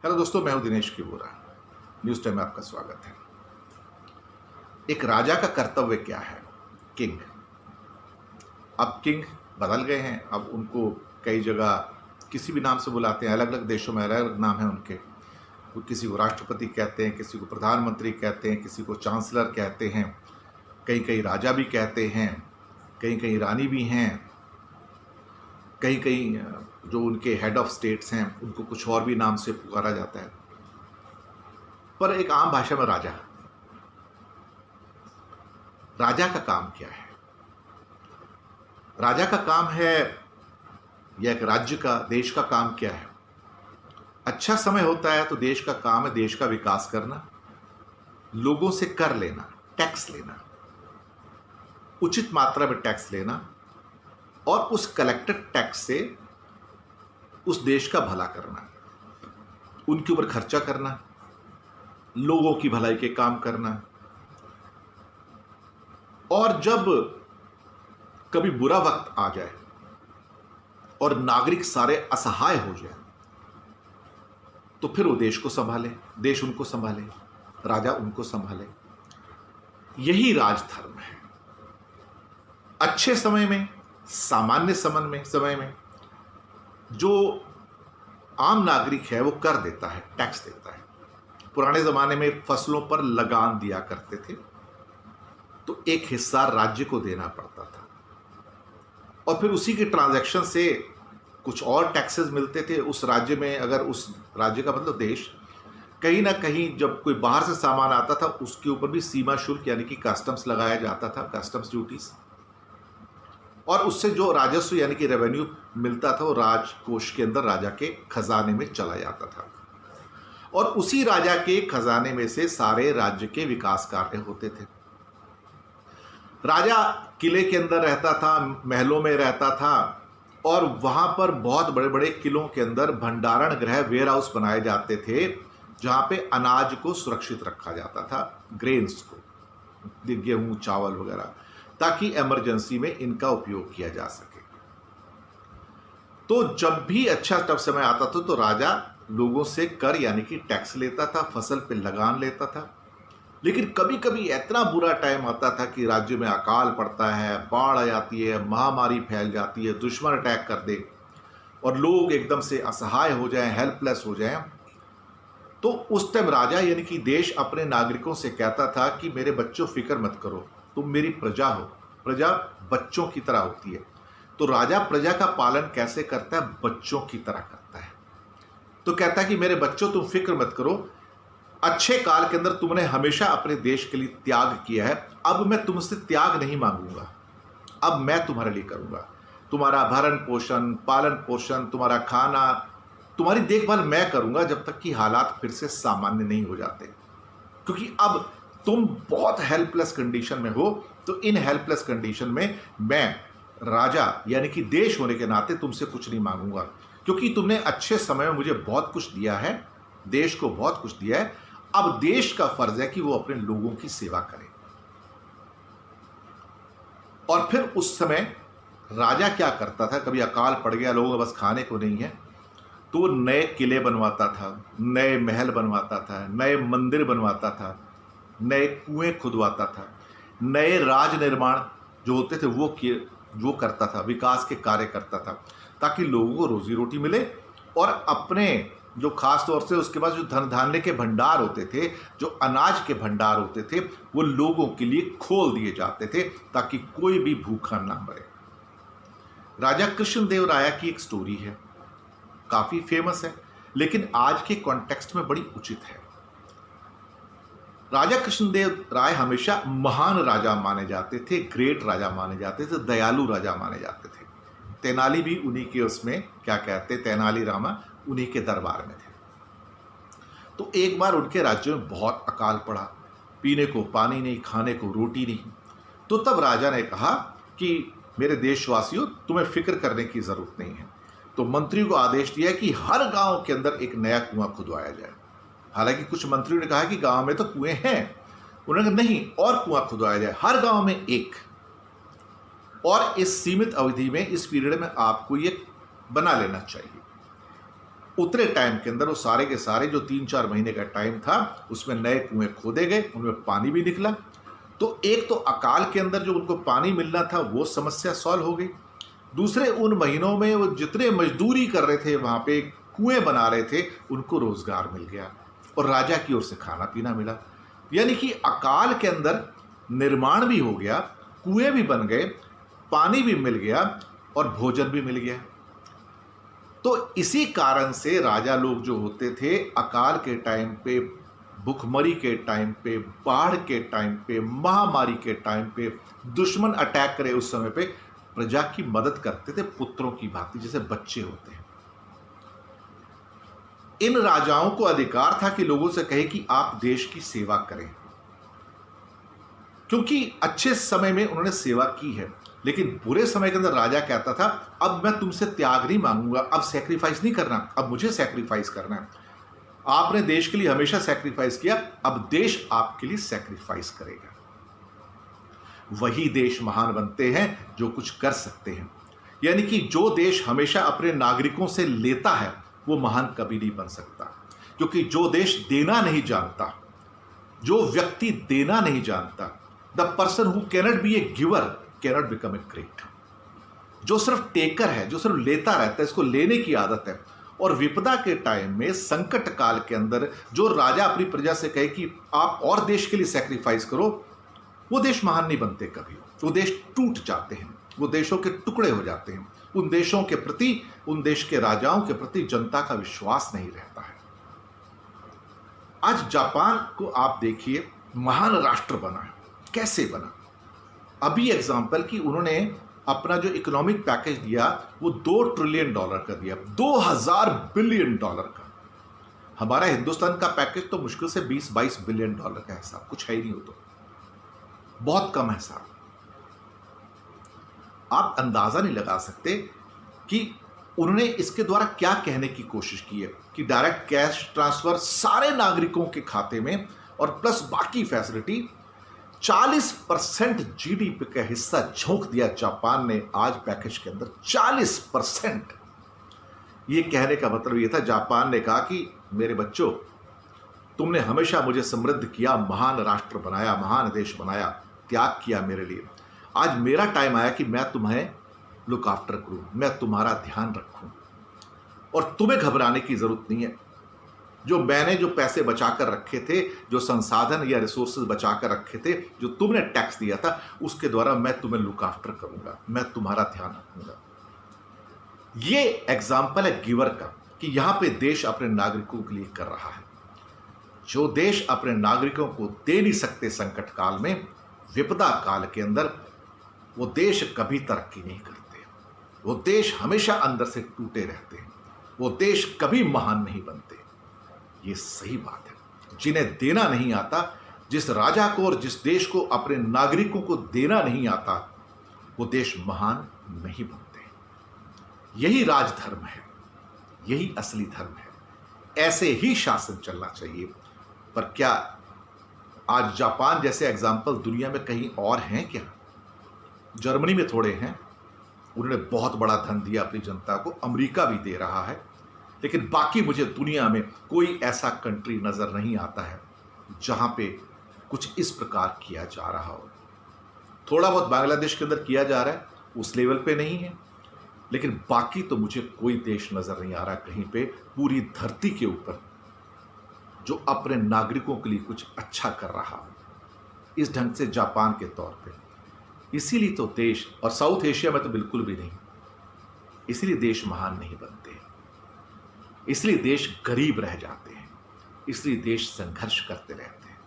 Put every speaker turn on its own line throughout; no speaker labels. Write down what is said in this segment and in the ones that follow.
Hello दोस्तों, मैं हूं दिनेश किबोरा। न्यूज़ टाइम में आपका स्वागत है। एक राजा का कर्तव्य क्या है? किंग। अब किंग बदल गए हैं। अब उनको कई जगह किसी भी नाम से बुलाते हैं। अलग अलग देशों में अलग अलग नाम है उनके। वो किसी को राष्ट्रपति कहते हैं, किसी को प्रधानमंत्री कहते हैं, किसी को चांसलर कहते हैं, कहीं कहीं राजा भी कहते हैं, कहीं कहीं रानी भी हैं, कहीं कहीं जो उनके हेड ऑफ स्टेट्स हैं उनको कुछ और भी नाम से पुकारा जाता है। पर एक आम भाषा में राजा का काम क्या है? राजा का काम है या एक राज्य का, देश का काम क्या है? अच्छा समय होता है तो देश का काम है देश का विकास करना, लोगों से कर लेना, टैक्स लेना, उचित मात्रा में टैक्स लेना और उस कलेक्टेड टैक्स से उस देश का भला करना, उनके ऊपर खर्चा करना, लोगों की भलाई के काम करना। और जब कभी बुरा वक्त आ जाए और नागरिक सारे असहाय हो जाए तो फिर वो देश को संभाले, देश उनको संभाले, राजा उनको संभाले। यही राजधर्म है। अच्छे समय में, सामान्य समय में जो आम नागरिक है वो कर देता है, टैक्स देता है। पुराने जमाने में फसलों पर लगान दिया करते थे तो एक हिस्सा राज्य को देना पड़ता था और फिर उसी के ट्रांजैक्शन से कुछ और टैक्सेस मिलते थे उस राज्य में। अगर उस राज्य का मतलब देश, कहीं ना कहीं जब कोई बाहर से सामान आता था उसके ऊपर भी सीमा शुल्क यानी कि कस्टम्स लगाया जाता था, कस्टम्स ड्यूटीज। और उससे जो राजस्व यानी कि रेवेन्यू मिलता था वो राजकोष के अंदर राजा के खजाने में चला जाता था और उसी राजा के खजाने में से सारे राज्य के विकास कार्य होते थे। राजा किले के अंदर रहता था, महलों में रहता था और वहां पर बहुत बड़े बड़े किलों के अंदर भंडारण गृह, वेयर हाउस बनाए जाते थे जहां पे अनाज को सुरक्षित रखा जाता था, ग्रेन्स को, गेहूं, चावल वगैरह, ताकि इमरजेंसी में इनका उपयोग किया जा सके। तो जब भी अच्छा टफ समय आता था तो राजा लोगों से कर यानी कि टैक्स लेता था, फसल पे लगान लेता था। लेकिन कभी कभी इतना बुरा टाइम आता था कि राज्य में अकाल पड़ता है, बाढ़ आ जाती है, महामारी फैल जाती है, दुश्मन अटैक कर दे और लोग एकदम से असहाय हो जाएं, हेल्पलेस हो जाएं। तो उस टाइम राजा यानी कि देश अपने नागरिकों से कहता था कि मेरे बच्चों, फिक्र मत करो, तुम मेरी प्रजा हो। प्रजा बच्चों की तरह होती है। तो राजा प्रजा का पालन कैसे करता है? बच्चों की तरह करता है। तो कहता है कि मेरे बच्चों, तुम फिक्र मत करो, अच्छे काल के अंदर तुमने हमेशा अपने देश के लिए त्याग किया है, अब मैं तुमसे त्याग नहीं मांगूंगा, अब मैं तुम्हारे लिए करूंगा। तुम्हारा भरण पोषण, पालन पोषण, तुम्हारा खाना, तुम्हारी देखभाल मैं करूंगा जब तक कि हालात फिर से सामान्य नहीं हो जाते। क्योंकि अब तुम बहुत हेल्पलेस कंडीशन में हो, तो इन हेल्पलेस कंडीशन में मैं राजा यानी कि देश होने के नाते तुमसे कुछ नहीं मांगूंगा, क्योंकि तुमने अच्छे समय में मुझे बहुत कुछ दिया है, देश को बहुत कुछ दिया है। अब देश का फर्ज है कि वो अपने लोगों की सेवा करे। और फिर उस समय राजा क्या करता था? कभी अकाल पड़ गया, लोगों को बस खाने को नहीं है, तो वो नए किले बनवाता था, नए महल बनवाता था, नए मंदिर बनवाता था, नए कुएं खुदवाता था, नए राज निर्माण जो होते थे वो करता था, विकास के कार्य करता था, ताकि लोगों को रोजी रोटी मिले। और अपने जो खास तौर से उसके पास जो धन धान्य के भंडार होते थे, जो अनाज के भंडार होते थे, वो लोगों के लिए खोल दिए जाते थे ताकि कोई भी भूखा ना मरे। राजा कृष्णदेव राय की एक स्टोरी है, काफी फेमस है, लेकिन आज के कॉन्टेक्स्ट में बड़ी उचित है। राजा कृष्णदेव राय हमेशा महान राजा माने जाते थे, ग्रेट राजा माने जाते थे, दयालु राजा माने जाते थे। तेनाली भी उन्हीं के उसमें, क्या कहते, तेनाली रामा उन्हीं के दरबार में थे। तो एक बार उनके राज्य में बहुत अकाल पड़ा, पीने को पानी नहीं, खाने को रोटी नहीं। तो तब राजा ने कहा कि मेरे देशवासियों, तुम्हें फिक्र करने की जरूरत नहीं है। तो मंत्रियों को आदेश दिया कि हर गांव के अंदर एक नया कुआं खुदवाया जाए। हालांकि कुछ मंत्रियों ने कहा कि गांव में तो कुएं हैं, उन्होंने कहा नहीं, और कुआं खुदवाया जाए, हर गांव में एक। और इस सीमित अवधि में, इस पीरियड में आपको ये बना लेना चाहिए। उतने टाइम के अंदर वो सारे के सारे जो 3-4 महीने का टाइम था उसमें नए कुएं खोदे गए, उनमें पानी भी निकला। तो एक तो अकाल के अंदर जो उनको पानी मिलना था वो समस्या सॉल्व हो गई। दूसरे उन महीनों में वो जितने मजदूरी कर रहे थे, वहाँ पे कुएं बना रहे थे, उनको रोजगार मिल गया और राजा की ओर से खाना पीना मिला। यानी कि अकाल के अंदर निर्माण भी हो गया, कुएं भी बन गए, पानी भी मिल गया और भोजन भी मिल गया। तो इसी कारण से राजा लोग जो होते थे अकाल के टाइम पे, भुखमरी के टाइम पे, बाढ़ के टाइम पे, महामारी के टाइम पे, दुश्मन अटैक करे उस समय पे प्रजा की मदद करते थे, पुत्रों की भांति, जैसे बच्चे होते हैं। इन राजाओं को अधिकार था कि लोगों से कहे कि आप देश की सेवा करें, क्योंकि अच्छे समय में उन्होंने सेवा की है। लेकिन बुरे समय के अंदर राजा कहता था अब मैं तुमसे त्याग नहीं मांगूंगा, अब सैक्रिफाइस नहीं करना, अब मुझे सैक्रिफाइस करना है। आपने देश के लिए हमेशा सैक्रिफाइस किया, अब देश आपके लिए सैक्रिफाइस करेगा। वही देश महान बनते हैं जो कुछ कर सकते हैं। यानी कि जो देश हमेशा अपने नागरिकों से लेता है वो महान कभी नहीं बन सकता, क्योंकि जो देश देना नहीं जानता, जो व्यक्ति देना नहीं जानता, the person who cannot be A giver cannot become a great. जो सिर्फ टेकर है, जो सिर्फ लेता रहता है, इसको लेने की आदत है, और विपदा के टाइम में, संकट काल के अंदर जो राजा अपनी प्रजा से कहे कि आप और देश के लिए सैक्रिफाइस करो, वो देश महान नहीं बनते कभी। वो देश टूट जाते हैं, वो देशों के टुकड़े हो जाते हैं। उन देशों के प्रति, उन देश के राजाओं के प्रति जनता का विश्वास नहीं रहता है। आज जापान को आप देखिए, महान राष्ट्र बना है। कैसे बना? अभी एग्जांपल कि उन्होंने अपना जो इकोनॉमिक पैकेज दिया वो $2 ट्रिलियन का दिया, $2000 बिलियन का। हमारा हिंदुस्तान का पैकेज तो मुश्किल से 20-22 बिलियन का है साहब, कुछ है ही नहीं, हो तो बहुत कम है साहब। आप अंदाजा नहीं लगा सकते कि उन्होंने इसके द्वारा क्या कहने की कोशिश की है कि डायरेक्ट कैश ट्रांसफर सारे नागरिकों के खाते में और प्लस बाकी फैसिलिटी। 40% जीडीपी का हिस्सा झोंक दिया जापान ने आज पैकेज के अंदर, 40%। ये कहने का मतलब ये था, जापान ने कहा कि मेरे बच्चों, तुमने हमेशा मुझे समृद्ध किया, महान राष्ट्र बनाया, महान देश बनाया, त्याग किया मेरे लिए। आज मेरा टाइम आया कि मैं तुम्हें लुक आफ्टर करूं, मैं तुम्हारा ध्यान रखूं, और तुम्हें घबराने की जरूरत नहीं है। जो मैंने जो पैसे बचाकर रखे थे, जो संसाधन या रिसोर्सेज बचाकर रखे थे, जो तुमने टैक्स दिया था, उसके द्वारा मैं तुम्हें लुक आफ्टर करूंगा, मैं तुम्हारा ध्यान रखूंगा। ये एग्जाम्पल है गिवर का, कि यहां पे देश अपने नागरिकों के लिए कर रहा है। जो देश अपने नागरिकों को दे नहीं सकते संकट काल में, विपदा काल के अंदर, वो देश कभी तरक्की नहीं करते। वो देश हमेशा अंदर से टूटे रहते हैं। वो देश कभी महान नहीं बनते। ये सही बात है। जिन्हें देना नहीं आता, जिस राजा को और जिस देश को अपने नागरिकों को देना नहीं आता, वो देश महान नहीं बनते। यही राजधर्म है, यही असली धर्म है। ऐसे ही शासन चलना चाहिए। पर क्या आज जापान जैसे एग्जाम्पल दुनिया में कहीं और हैं क्या? जर्मनी में थोड़े हैं, उन्होंने बहुत बड़ा धन दिया अपनी जनता को, अमेरिका भी दे रहा है, लेकिन बाकी मुझे दुनिया में कोई ऐसा कंट्री नजर नहीं आता है जहां पे कुछ इस प्रकार किया जा रहा हो। थोड़ा बहुत बांग्लादेश के अंदर किया जा रहा है, उस लेवल पे नहीं है, लेकिन बाकी तो मुझे कोई देश नजर नहीं आ रहा कहीं पे पूरी धरती के ऊपर जो अपने नागरिकों के लिए कुछ अच्छा कर रहा हो इस ढंग से जापान के तौर पे। इसीलिए तो देश, और साउथ एशिया में तो बिल्कुल भी नहीं, इसलिए देश महान नहीं बनते, इसलिए देश गरीब रह जाते हैं, इसलिए देश संघर्ष करते रहते हैं।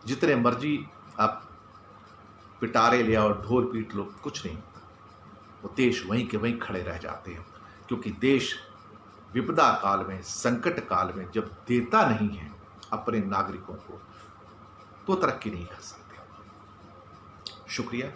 जितने मर्जी आप पिटारे ले आओ, ढोल पीट लो, कुछ नहीं, वो देश वहीं के वहीं खड़े रह जाते हैं। क्योंकि देश विपदा काल में, संकट काल में जब देता नहीं है अपने नागरिकों को, तो तरक्की नहीं कर सकते। शुक्रिया।